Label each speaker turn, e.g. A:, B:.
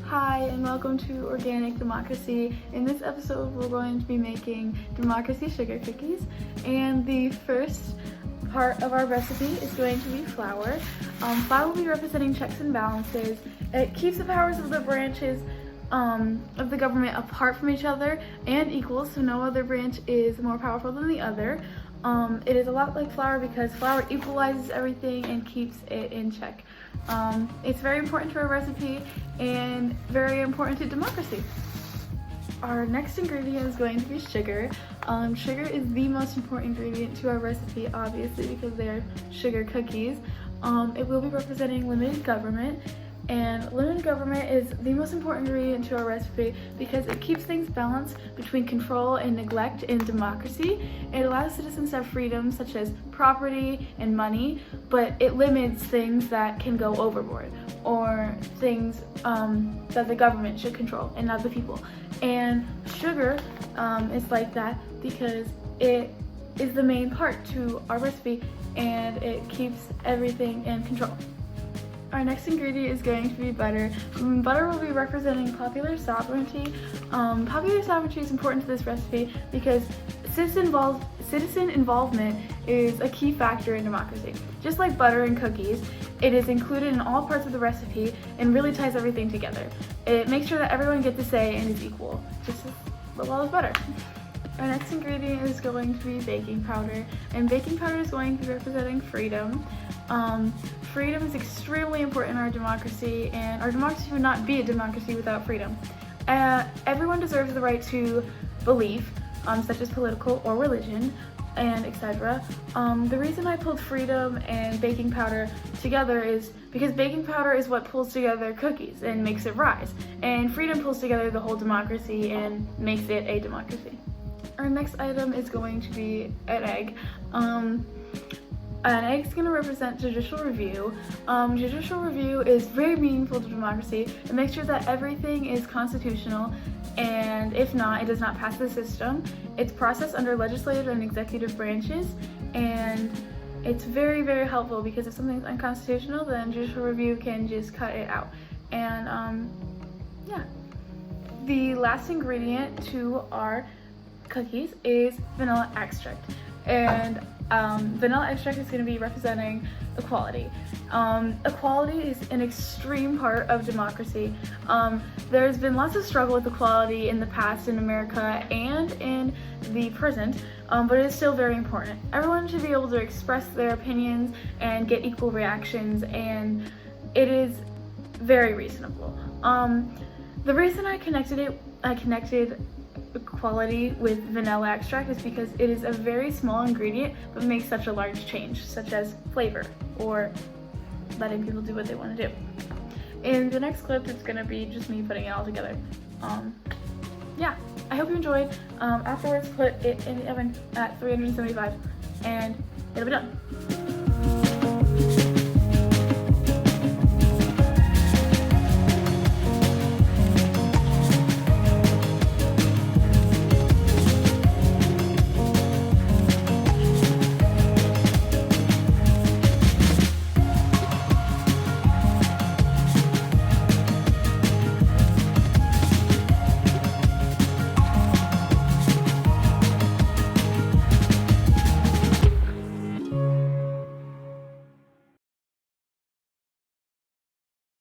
A: Hi and welcome to Organic Democracy. In this episode we're going to be making democracy sugar cookies, and the first part of our recipe is going to be flour. Flour will be representing checks and balances. It keeps the powers of the branches of the government apart from each other and equal, so no other branch is more powerful than the other. It is a lot like flour because flour equalizes everything and keeps it in check. It's very important to our recipe and very important to democracy. Our next ingredient is going to be sugar. Sugar is the most important ingredient to our recipe, obviously, because they're sugar cookies. It will be representing limited government. And limited government is the most important ingredient to our recipe because it keeps things balanced between control and neglect in democracy. It allows citizens to have freedom such as property and money, but it limits things that can go overboard or things that the government should control and not the people. And sugar is like that because it is the main part to our recipe and it keeps everything in control. Our next ingredient is going to be butter. Butter will be representing popular sovereignty. Popular sovereignty is important to this recipe because citizen involvement is a key factor in democracy. Just like butter and cookies, it is included in all parts of the recipe and really ties everything together. It makes sure that everyone gets a say and is equal, just as well as butter. Our next ingredient is going to be baking powder, and baking powder is going to be representing freedom. Freedom is extremely important in our democracy, and our democracy would not be a democracy without freedom. Everyone deserves the right to belief, such as political or religion, and etc. The reason I pulled freedom and baking powder together is because baking powder is what pulls together cookies and makes it rise, and freedom pulls together the whole democracy and makes it a democracy. Our next item is going to be an egg. An egg is going to represent judicial review. Judicial review is very meaningful to democracy. It makes sure that everything is constitutional, and if not, it does not pass the system. It's processed under legislative and executive branches, and it's very, very helpful because if something's unconstitutional, then judicial review can just cut it out. And yeah. The last ingredient to our cookies is vanilla extract, and vanilla extract is going to be representing equality. Equality is an extreme part of democracy. There's been lots of struggle with equality in the past in America and in the present, but it is still very important. Everyone should be able to express their opinions and get equal reactions, and it is very reasonable. The reason I connected equality with vanilla extract is because it is a very small ingredient but makes such a large change, such as flavor or letting people do what they want to do. In the next clip, it's going to be just me putting it all together. Yeah, I hope you enjoyed. Afterwards, put it in the oven at 375 and it'll be done.